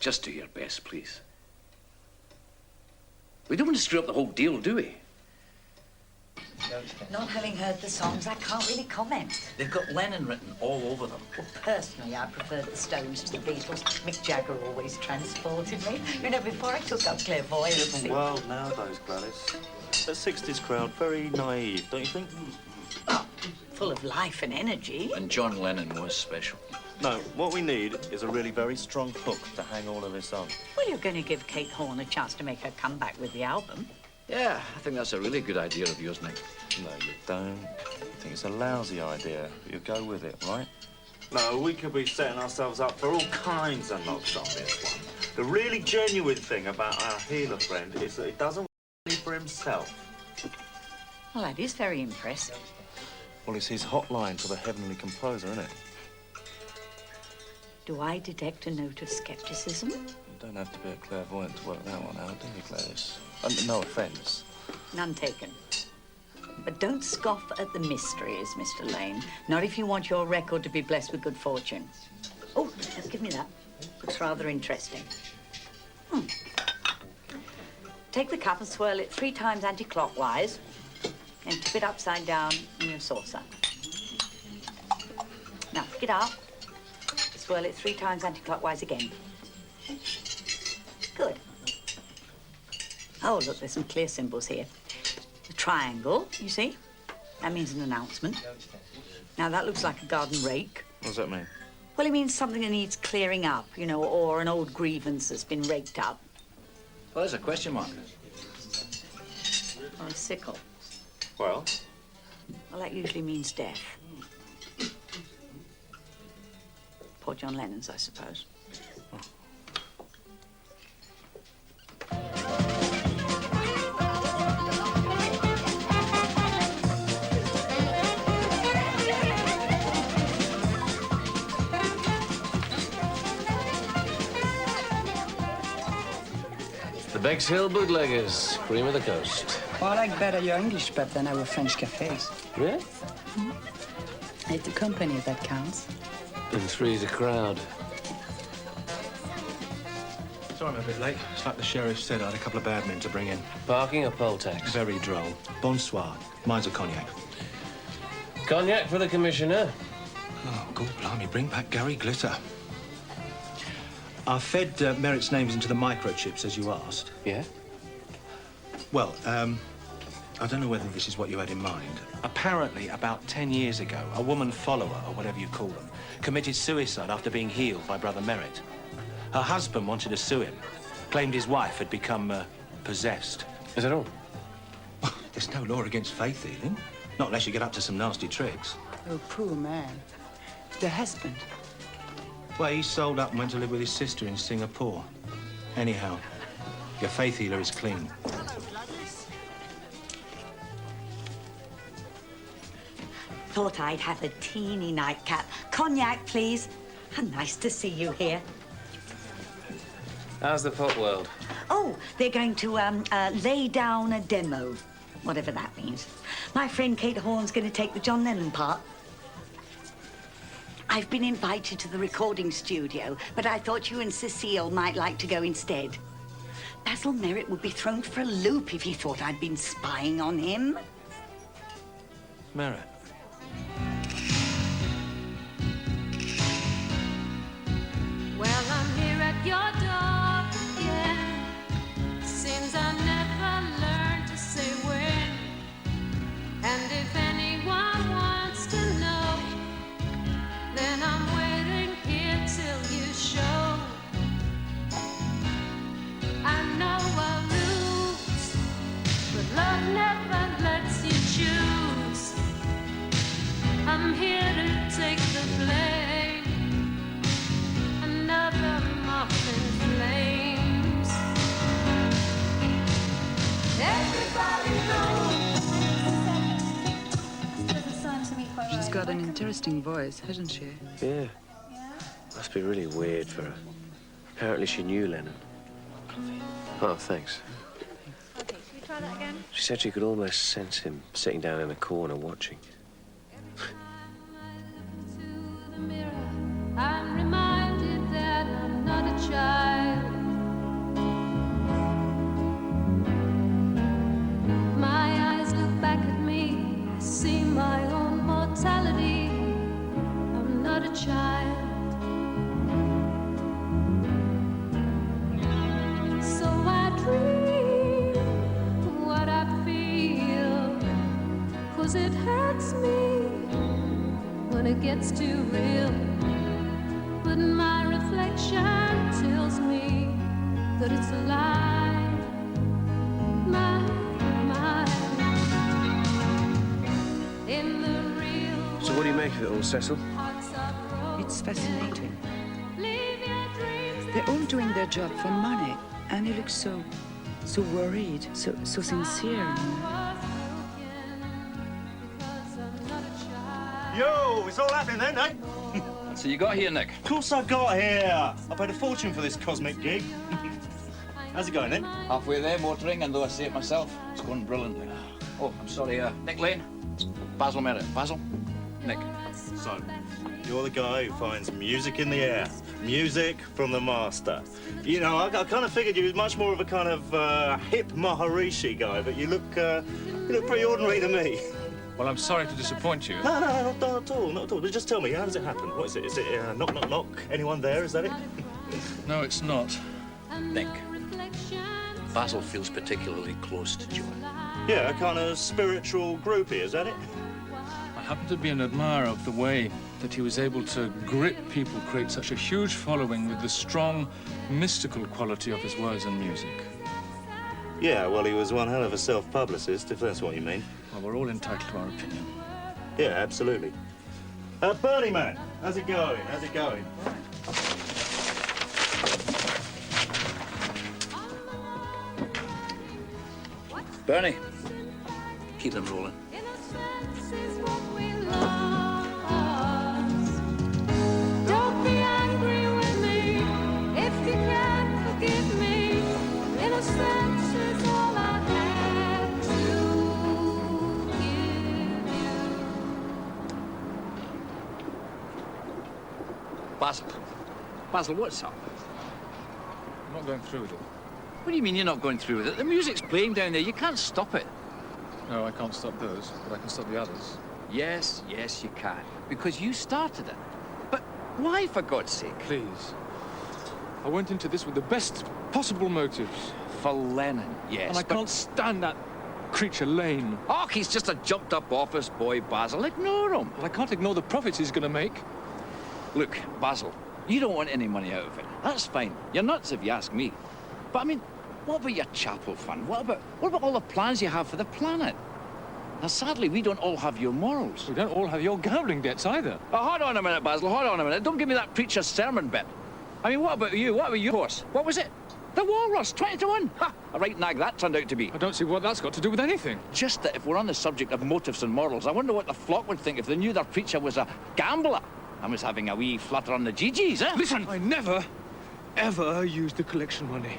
Just do your best, please. We don't want to screw up the whole deal, do we? Not having heard the songs, I can't really comment. They've got Lennon written all over them. Well, personally, I prefer the Stones to the Beatles. Mick Jagger always transported me. You know, before I took up clairvoyance. Well, nowadays, Gladys. That 60s crowd, very naive, don't you think? Oh, full of life and energy. And John Lennon was special. No, what we need is a really very strong hook to hang all of this on. Well, you're going to give Kate Horn a chance to make her comeback with the album. Yeah, I think that's a really good idea of yours, Nick. No, you don't. I think it's a lousy idea, but you go with it, right? No, we could be setting ourselves up for all kinds of knocks on this one. The really genuine thing about our healer friend is that he doesn't want for himself. Well, that is very impressive. Well, it's his hotline to the heavenly composer, isn't it? Do I detect a note of skepticism? You don't have to be a clairvoyant to work that one out, do you, Gladys? No offence. None taken. But don't scoff at the mysteries, Mr. Lane. Not if you want your record to be blessed with good fortune. Oh, give me that. Looks rather interesting. Take the cup and swirl it 3 times anti-clockwise and tip it upside down in your saucer. Now, pick it up. Swirl it 3 times anti-clockwise again. Good. Oh, look, there's some clear symbols here. The triangle, you see? That means an announcement. Now, that looks like a garden rake. What does that mean? Well, it means something that needs clearing up, you know, or an old grievance that's been raked up. Well, there's a question mark. Or a sickle. Well? Well, that usually means death. Poor John Lennon's, I suppose. The Bexhill Bootleggers, cream of the coast. Well, I like better your English pub than our French cafes. Really? Mm-hmm. It's the company that counts. And 3's a crowd. Sorry I'm a bit late. It's like the sheriff said, I had a couple of bad men to bring in. Parking or poll tax? Very droll. Bonsoir. Mine's a cognac. Cognac for the commissioner. Oh, God blimey, bring back Gary Glitter. I fed Merritt's names into the microchips, as you asked. Yeah? Well, I don't know whether this is what you had in mind. Apparently, about 10 years ago, a woman follower, or whatever you call them, committed suicide after being healed by Brother Merritt. Her husband wanted to sue him, claimed his wife had become possessed. Is that all? There's no law against faith healing. Not unless you get up to some nasty tricks. Oh, poor man. The husband. Well, he sold up and went to live with his sister in Singapore. Anyhow, your faith healer is clean. Thought I'd have a teeny nightcap. Cognac, please. And nice to see you here. How's the pot world? Oh, they're going to lay down a demo, whatever that means. My friend Kate Horn's going to take the John Lennon part. I've been invited to the recording studio, but I thought you and Cecile might like to go instead. Basil Merritt would be thrown for a loop if he thought I'd been spying on him. Merritt. Well, I'm here at your door, yeah. Seems I never learned to say when. And if anyone wants to know, then I'm waiting here till you show. I know I'll lose, but love never lets you choose. I'm here to take the blame. Another moth in flames. Everybody knows. She's got an interesting voice, hasn't she? Yeah. Must be really weird for her. Apparently she knew Lennon. Oh, thanks. Okay, should we try that again? She said she could almost sense him sitting down in a corner watching. I'm reminded that I'm not a child. gets too real. But my reflection tells me that it's a lie. My. In the real. So what do you make of it all, Cecil? It's fascinating. They're all doing their job for money, and he looks so worried, so sincere, you know. Yo, it's all happening then, eh? So you got here, Nick? Of course I got here. I paid a fortune for this cosmic gig. How's it going, Nick? Halfway there, motoring, and though I say it myself, it's going brilliantly. Oh, I'm sorry, Nick Lane. Basil Merritt. Basil? Nick. So, you're the guy who finds music in the air. Music from the master. You know, I kind of figured you were much more of a kind of hip Maharishi guy, but you look pretty ordinary to me. Well, I'm sorry to disappoint you. No, not at all, not at all. But just tell me, how does it happen? What is it? Is it knock, knock, knock? Anyone there? Is that it? No, it's not. Nick. Basil feels particularly close to John. Yeah, a kind of spiritual groupie, is that it? I happen to be an admirer of the way that he was able to grip people, create such a huge following with the strong, mystical quality of his words and music. Yeah, well, he was one hell of a self-publicist, if that's what you mean. Well, we're all entitled to our opinion. Yeah, absolutely. Bernie, man, how's it going? How's it going? Bernie, keep them rolling. Don't be angry with me if you can't forgive me. Innocence is all I have to give you. Basil, what's up? I'm not going through with it. What do you mean you're not going through with it? The music's playing down there. You can't stop it. No, I can't stop those, but I can stop the others. Yes, you can. Because you started it. But why, for God's sake? Please. I went into this with the best possible motives. For Lennon, yes. And I can't stand that creature Lane. Oh, he's just a jumped-up office boy, Basil. Ignore him. Well, I can't ignore the profits he's going to make. Look, Basil, you don't want any money out of it. That's fine. You're nuts if you ask me. But, I mean, what about your chapel fund? What about all the plans you have for the planet? Now, sadly, we don't all have your morals. We don't all have your gambling debts either. Oh, hold on a minute, Basil. Hold on a minute. Don't give me that preacher's sermon bit. I mean, what about you? What about your horse? What was it? The walrus, 20 to 1. Ha! A right nag that turned out to be. I don't see what that's got to do with anything. Just that if we're on the subject of motives and morals, I wonder what the flock would think if they knew their preacher was a gambler and was having a wee flutter on the GGs, eh? Listen, I never, ever used the collection money.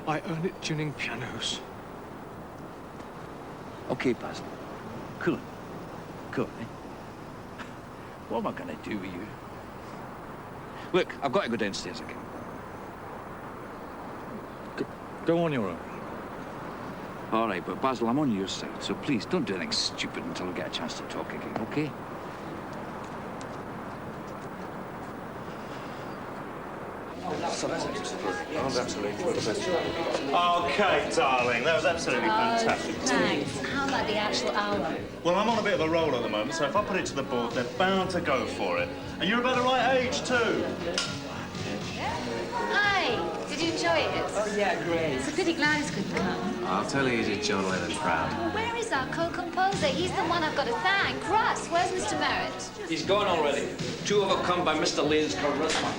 I earned it tuning pianos. Okay, Basil. Cool. Cool, eh? What am I going to do with you? Look, I've got to go downstairs again. Go on your own. All right, but Basil, I'm on your side, so please don't do anything stupid until we get a chance to talk again, okay? Okay, darling, that was absolutely fantastic. Thanks. How about the actual album? Well, I'm on a bit of a roll at the moment, so if I put it to the board, they're bound to go for it. And you're about the right age, too. Hi. Did you enjoy it? Oh, yeah, great. It's a pity Gladys couldn't come. I'll tell you, you did John Lennon proud. Well, where is our co-composer? He's the one I've got to thank. Russ, where's Mr. Merritt? He's gone already. 2 overcome by Mr. Lane's charisma.